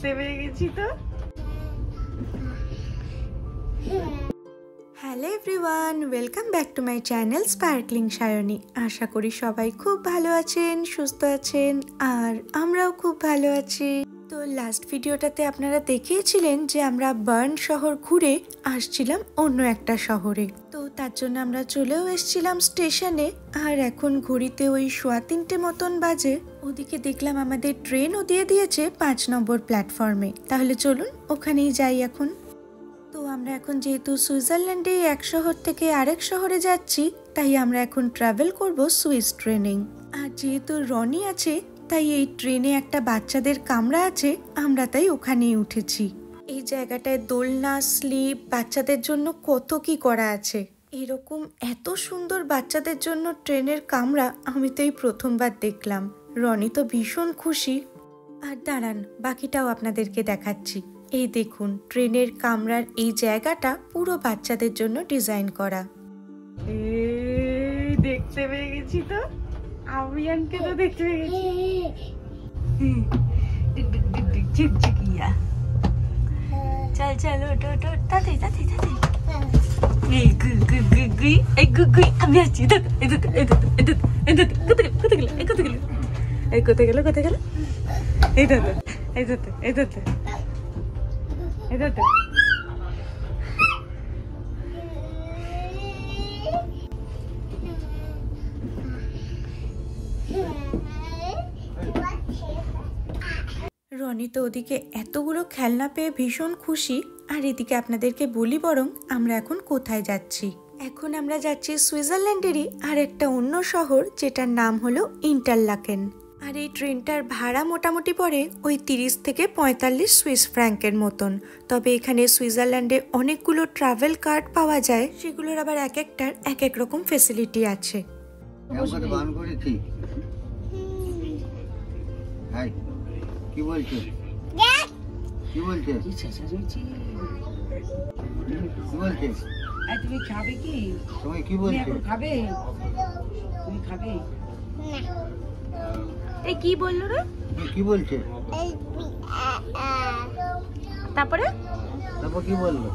দেখতে পেয়ে গেছি তো। Hello everyone, welcome back to my channel sparkling Sayani. আশা করি সবাই খুব ভালো আছেন, সুস্থ আছেন, আর আমরাও খুব ভালো আছি। তো লাস্ট ভিডিওটাতে আপনারা দেখিয়েছিলেন যে আমরা বার্ন শহর ঘুরে আসছিলাম অন্য একটা শহরে। তো তার জন্য আমরা চলেও এসেছিলাম স্টেশনে, আর এখন ঘড়িতে ওই 3:15 মতন বাজে। ওদিকে দেখলাম আমাদের ট্রেনও দিয়ে দিয়েছে 5 নম্বর প্ল্যাটফর্মে। তাহলে চলুন ওখানেই যাই এখন। তো আমরা এখন যেহেতু সুইজারল্যান্ডে এক শহর থেকে আরেক শহরে যাচ্ছি, তাই আমরা এখন ট্রাভেল করব সুইস ট্রেনে। আর যেহেতু রনি আছে, তাই এই ট্রেনে একটা বাচ্চাদের কামরা আছে, আমরা তাই ওখানেই উঠেছি। এই জায়গাটায় দোলনা, স্লিপ, বাচ্চাদের জন্য কত কি করা আছে। এরকম এত সুন্দর বাচ্চাদের জন্য ট্রেনের কামরা আমি তো এই প্রথমবার দেখলাম। রনি তো ভীষণ খুশি। আর দাঁড়ান, বাকিটাও আপনাদেরকে দেখাচ্ছি। এই দেখুন, ট্রেনের কামরার এই জায়গাটা পুরো বাচ্চাদের জন্য ডিজাইন করা। এই দেখতে পেয়ে গেছি তো, আবিয়ানকে তো দেখতে পেয়ে গেছি। ঝিকঝিকিয়া, চল চল ওটো ওটো, তাতে তাতে তাতে। এই গুই গুই গুই গুই, এই গুই গুই, আমি আসছি। এই দেখো এই দেখো এই দেখো এই দেখো, কোথায় গেল এই কোথায় গেল এই কোথায় গেল কোথায় গেল, এই দেখো এই দেখো এই দেখো এই দেখো। রনি তো ওদিকে এতগুলো খেলনা পেয়ে ভীষণ খুশি। আর এদিকে আপনাদেরকে বলি বরং আমরা এখন কোথায় যাচ্ছি। এখন আমরা যাচ্ছি সুইজারল্যান্ডেরই আর একটা অন্য শহর, যেটার নাম হলো ইন্টারলাকেন। আর এই ট্রেনটার ভাড়া মোটামুটি পড়ে ওই 30 থেকে 45 সুইস ফ্র্যাঙ্কের মতন। তবে এখানে সুইজারল্যান্ডে অনেকগুলো ট্রাভেল কার্ড পাওয়া যায়, সেগুলোর আবার এক একটার এক এক রকম ফেসিলিটি আছে। কি বলছে কি বলছে কি বলছে? তুমি খাবে কি? তুমি কি বলছো? খাবে? তুমি খাবে? এই কি বললো রে? কি বলছে? তারপরে তারপর কি বললো?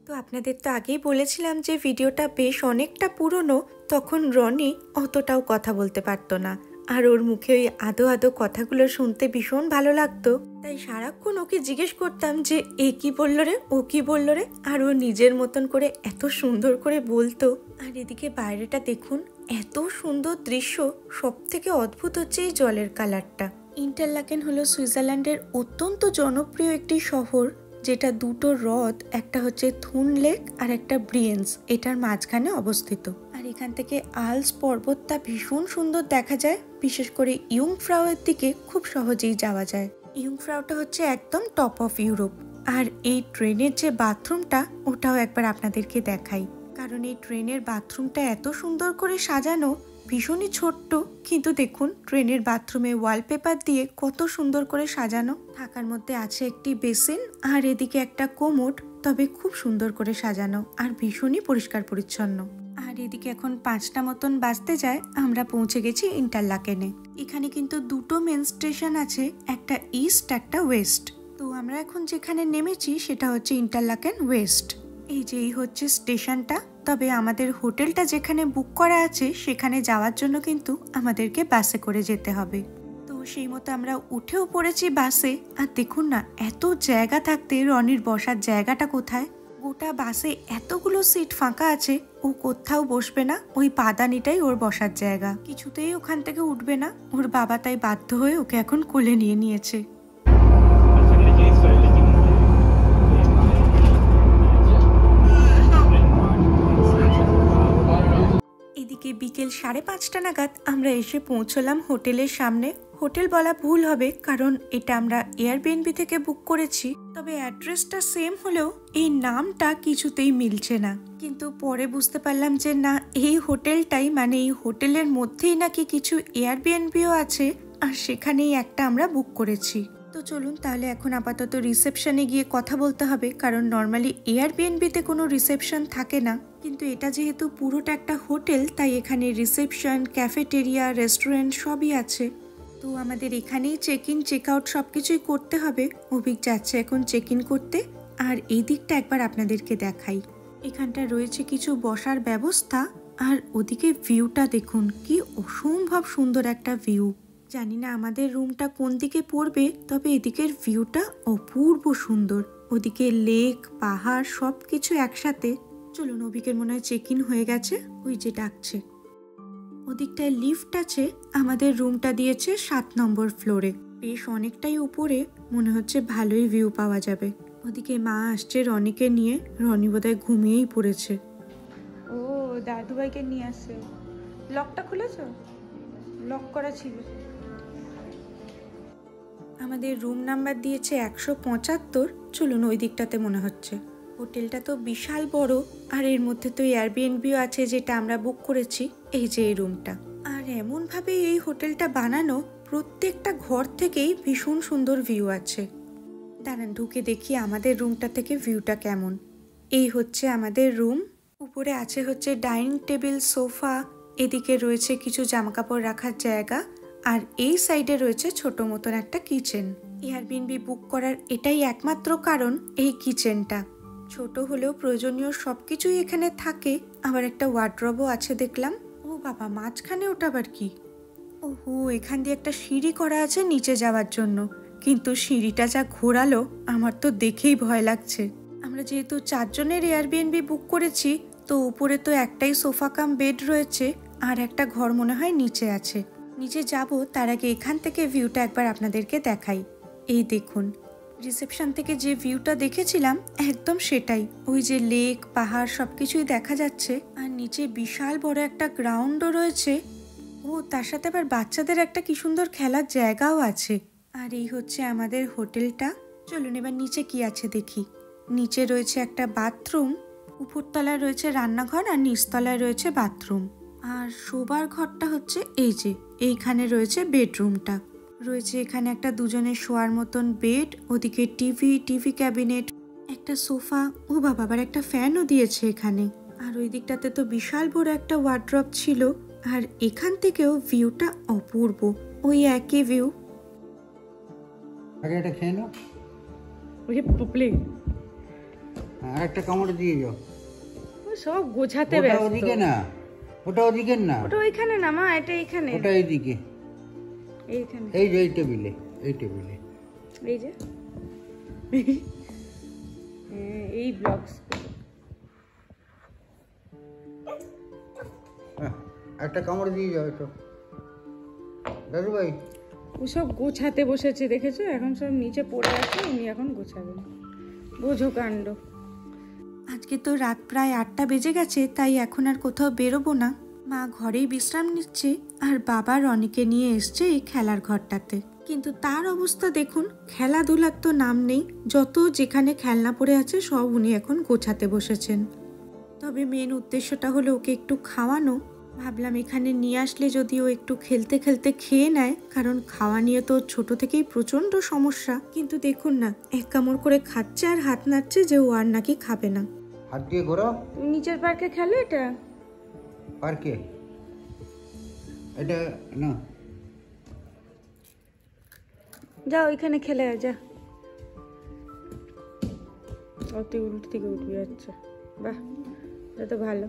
তো আপনাদের তো আগেই বলেছিলাম যে ভিডিওটা বেশ অনেকটা পুরনো। তখন রনি অতটাও কথা বলতে পারতো না, আর ওর মুখে ওই আদো আদো কথাগুলো শুনতে ভীষণ ভালো লাগতো। তাই সারাক্ষণ ওকে জিজ্ঞেস করতাম যে এ কি বললো রে, ও কি বললো রে, আর ও নিজের মতন করে এত সুন্দর করে বলতো। আর এদিকে বাইরেটা দেখুন, এত সুন্দর দৃশ্য। সব থেকে অদ্ভুত হচ্ছে এই জলের কালারটা। ইন্টারলাকেন হলো সুইজারল্যান্ডের অত্যন্ত জনপ্রিয় একটি শহর, যেটা দুটো হ্রদ, একটা হচ্ছে থুন লেক আর একটা ব্রিয়েন্স, এটার মাঝখানে অবস্থিত। আর এখান থেকে আলস পর্বতটা ভীষণ সুন্দর দেখা যায়। বিশেষ করে ইয়ুংফ্রাউয়ের দিকে খুব সহজেই যাওয়া যায়। ইয়ুংফ্রাউটা হচ্ছে একদম টপ অফ ইউরোপ। আর এই ট্রেনের যে বাথরুমটা, ওটাও একবার আপনাদেরকে দেখাই। কারণ এই ট্রেনের বাথরুমটা এত সুন্দর করে সাজানো, ভীষণই ছোট্ট, কিন্তু দেখুন ট্রেনের বাথরুমে ওয়ালপেপার দিয়ে কত সুন্দর করে সাজানো। থাকার মধ্যে আছে একটি বেসিন, আর এদিকে একটা কোমোড, তবে খুব সুন্দর করে সাজানো আর ভীষণই পরিষ্কার পরিচ্ছন্ন। আর এদিকে এখন 5টা মতন বাজতে যায়, আমরা পৌঁছে গেছি ইন্টারলাকেনে। এখানে কিন্তু দুটো মেন স্টেশন আছে, একটা ইস্ট একটা ওয়েস্ট। তো আমরা এখন যেখানে নেমেছি সেটা হচ্ছে ইন্টারলাকেন ওয়েস্ট। এই যে এই হচ্ছে স্টেশনটা। তবে আমাদের হোটেলটা যেখানে বুক করা আছে সেখানে যাওয়ার জন্য কিন্তু আমাদেরকে বাসে করে যেতে হবে। তো সেই মতো আমরা উঠেও পড়েছি বাসে। আর দেখুন না, এত জায়গা থাকতে রনির বসার জায়গাটা কোথায়? গোটা বাসে এতগুলো সিট ফাঁকা আছে, ও কোথাও বসবে না। ওই পাদানিটাই ওর বসার জায়গা, কিছুতেই ওখান থেকে উঠবে না। ওর বাবা তাই বাধ্য হয়ে ওকে এখন কোলে নিয়ে নিয়েছে। এদিকে বিকেল 5:30 নাগাদ আমরা এসে পৌঁছলাম হোটেলের সামনে। হোটেল বলা ভুল হবে, কারণ এটা আমরা এয়ারবিএনবি থেকে বুক করেছি। তবে অ্যাড্রেসটা সেম হলেও এই নামটা কিছুতেই মিলছে না। কিন্তু পরে বুঝতে পারলাম যে না, এই হোটেলটাই, মানে এই হোটেলের মধ্যেই নাকি কিছু এয়ারবিএনবিও আছে, আর সেখানেই একটা আমরা বুক করেছি। তো চলুন তাহলে এখন আপাতত রিসেপশনে গিয়ে কথা বলতে হবে, কারণ নর্মালি এয়ারবিএনবিতে কোনো রিসেপশন থাকে না। কিন্তু এটা যেহেতু পুরোটা একটা হোটেল, তাই এখানে রিসেপশন, ক্যাফেটেরিয়া, রেস্টুরেন্ট সবই আছে। তো আমাদের এখানেই চেক ইন চেক আউট সব কিছুই করতে হবে। অভিক যাচ্ছে এখন চেক ইন করতে। আর এই দিকটা একবার আপনাদেরকে দেখাই। এখানটা রয়েছে কিছু বসার ব্যবস্থা। আর ওদিকে ভিউটা দেখুন, কি অসম্ভব সুন্দর একটা ভিউ। জানি না আমাদের রুমটা কোন দিকে পড়বে, তবে এদিকের ভিউটা অপূর্ব সুন্দর। ওদিকে লেক, পাহাড় সব কিছু একসাথে। চলুন, অভিকের মনে হয় চেক ইন হয়ে গেছে, ওই যে ডাকছে। ওদিকটায় লিফট আছে, আমাদের রুমটা দিয়েছে 7 নম্বর ফ্লোরে। বেশ অনেকটাই উপরে, মনে হচ্ছে ভালোই ভিউ পাওয়া যাবে। ওদিকে মা আসছে রনিকে নিয়ে, রনি বোধহয় ঘুমিয়েই পড়েছে। ও দাদুভাইকে নিয়ে আসছে। লকটা খুলেছ? লক করা ছিল। আমাদের রুম নাম্বার দিয়েছে 175। চলুন ওই দিকটাতে মনে হচ্ছে। হোটেলটা তো বিশাল বড়, আর এর মধ্যে তো এয়ারবিএনবিও আছে যেটা আমরা বুক করেছি। এই যে এই রুমটা। আর এমনভাবে এই হোটেলটা বানানো, প্রত্যেকটা ঘর থেকেই ভীষণ সুন্দর ভিউ আছে। দাঁড়ান ঢুকে দেখি আমাদের রুমটা থেকে ভিউটা কেমন। এই হচ্ছে আমাদের রুম। উপরে আছে হচ্ছে ডাইনিং টেবিল, সোফা, এদিকে রয়েছে কিছু জামাকাপড় রাখার জায়গা, আর এই সাইডে রয়েছে ছোট মতন একটা কিচেন। এয়ারবিএনবি বুক করার এটাই একমাত্র কারণ, এই কিচেনটা ছোট হলেও প্রয়োজনীয় সবকিছুই এখানে থাকে। আবার একটা ওয়ার্ড্রবও আছে দেখলাম। ও বাবা, মাঝখানে ওটা আবার কি? ওহো, এখান দিয়ে একটা সিঁড়ি করা আছে নিচে যাওয়ার জন্য, কিন্তু সিঁড়িটা যা ঘোরালো আমার তো দেখেই ভয় লাগছে। আমরা যেহেতু 4 জনের এয়ারবিএনবি বুক করেছি, তো উপরে তো একটাই সোফা কাম বেড রয়েছে, আর একটা ঘর মনে হয় নিচে আছে। নিচে যাব তার আগে এখান থেকে ভিউটা একবার আপনাদেরকে দেখাই। এই দেখুন, রিসেপশন থেকে যে ভিউটা দেখেছিলাম একদম সেটাই। ওই যে লেক, পাহাড় সবকিছুই দেখা যাচ্ছে, আর নিচে বিশাল বড় একটা গ্রাউন্ডও রয়েছে। ও তার সাথে আবার বাচ্চাদের একটা কি সুন্দর খেলার জায়গাও আছে। আর এই হচ্ছে আমাদের হোটেলটা। চলুন এবার নিচে কি আছে দেখি। নিচে রয়েছে একটা বাথরুম, উপরতলায় রয়েছে রান্নাঘর, আর নিচতলায় রয়েছে বাথরুম। আর শোবার ঘরটা হচ্ছে এই যে এইখানে রয়েছে বেডরুমটা। রয়েছে এখানে একটা দুজনের শোয়ার মতন বেড, ওদিকে টিভি ক্যাবিনেট, একটা সোফা। ও বাবা, আবার একটা ফ্যানও দিয়েছে এখানে। আর ওই দিকটাতে তো বিশাল বড় একটা ওয়ার্ড্রপ ছিল। আর এখান থেকেও ভিউটা অপূর্ব, ওই একই ভিউ। আগে এটা খেয়ে নাও, ওরে পপলে, আর একটা কামড় দিয়ে যাও। ও সব গোছাতে ওটা ব্যস্ত। ওদিকে না, ওটা ওদিকে না, ওটা ওইখানে না মা, এটা এইখানে। ওটা এইদিকে, এইখানে, এই যে এই টেবিলে, এই টেবিলে, এই যে এই ব্লগস। একটা কামড় দিয়ে যাও তো দাদু ভাই। ও সব গোছাতে বসেছে, দেখেছো? এখন সব নিচে পড়ে আছে, উনি এখন গোছাবেন। বোঝো কাণ্ড। আজকে তো রাত প্রায় 8টা বেজে গেছে, তাই এখন আর কোথাও বেরোবো না। মা ঘরেই বিশ্রাম নিচ্ছে, আর বাবা রনিকে নিয়ে এসছে এই খেলার ঘরটাতে। কিন্তু তার অবস্থা দেখুন, খেলাধুলার তো নাম নেই। যত যেখানে খেলনা পড়ে আছে সব উনি এখন গোছাতে বসেছেন। তবে মেন উদ্দেশ্যটা হলো ওকে একটু খাওয়ানো। ভাবলাম এখানে নিয়ে আসলে যদি ও একটু খেলতে খেলতে খেয়ে নেয়, কারণ খাওয়া নিয়ে তো ছোট থেকেই প্রচন্ড সমস্যা। কিন্তু দেখুন না, এক কামড় করে খাচ্ছে আর হাত নাড়ছে যে ও আর নাকি খাবে না। হাত দিয়ে ঘোরাও। তুমি নিচের পার্কে খেলো এটা? পার্কে এটা না, যা ওইখানে খেলে যা। অতি উল্টো থেকে উঠবে যাচ্ছে। বাহ, এটা তো ভালো।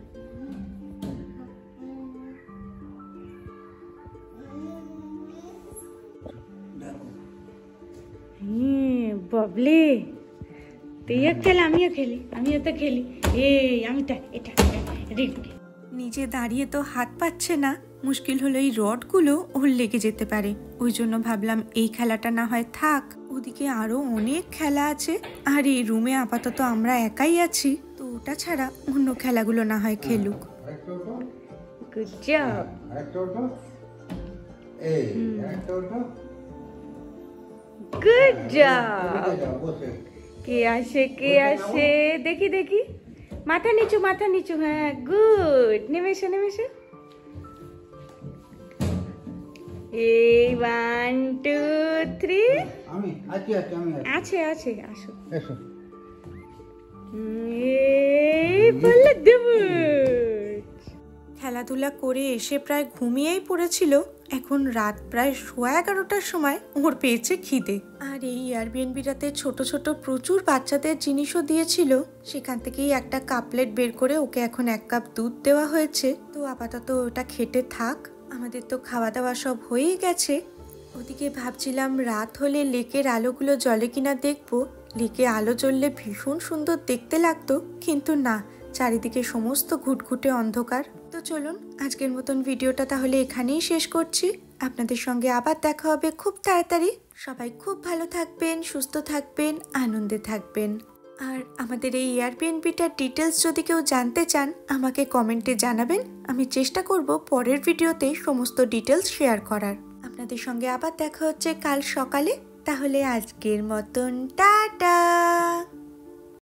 বাবলে, তুইও খেল, আমিও খেলি, আমিও তো খেলি। এই আমিটা এটা নিচে দাঁড়িয়ে তো হাত পাচ্ছে না, মুশকিল হলো এই রডগুলো ওর লেগে যেতে পারে। ওই জন্য ভাবলাম এই খেলাটা না হয় থাক, ওদিকে আরো অনেক খেলা আছে। আর এই রুমে আপাতত আমরা একাই আছি, তো ওটা ছাড়া অন্য খেলাগুলো না হয় খেলুক। Good job. Good job. কে আসে কে আসে দেখি দেখি। মাথা নিচু মাথা নিচু। হ্যাঁ গুড। নেমে এসো নেমে এসো। এই 1 2 3। আমি আছি আছি আমি আছে আছে আসো। এসো। এই বলে দেব। খেলাধুলা করে এসে প্রায় ঘুমিয়েই পড়েছিল, এখন রাত প্রায় 11:15টার সময় ওর পেয়েছে খিদে। আর এই এয়ারবিএনবিটাতে ছোট ছোট প্রচুর বাচ্চাদের জিনিসও দিয়েছিল, সেখান থেকেই একটা কাপলেট বের করে ওকে এখন 1 কাপ দুধ দেওয়া হয়েছে। তো আপাতত ওটা খেতে থাক, আমাদের তো খাওয়া দাওয়া সব হয়েই গেছে। ওদিকে ভাবছিলাম রাত হলে লেকের আলোগুলো জ্বলে কিনা দেখবো। লেকে আলো জ্বললে ভীষণ সুন্দর দেখতে লাগতো, কিন্তু না, চারিদিকে সমস্ত ঘুটঘুটে অন্ধকার। তো চলুন আজকের মতন ভিডিওটা তাহলে এখানেই শেষ করছি। আপনাদের সঙ্গে আবার দেখা হবে খুব তাড়াতাড়ি। সবাই খুব ভালো থাকবেন, সুস্থ থাকবেন, আনন্দে থাকবেন। আর আমাদের এই এয়ারবিএনবিটার ডিটেলস যদি কেউ জানতে চান আমাকে কমেন্টে জানাবেন, আমি চেষ্টা করব পরের ভিডিওতে সমস্ত ডিটেলস শেয়ার করার। আপনাদের সঙ্গে আবার দেখা হচ্ছে কাল সকালে। তাহলে আজকের মতন টাটা।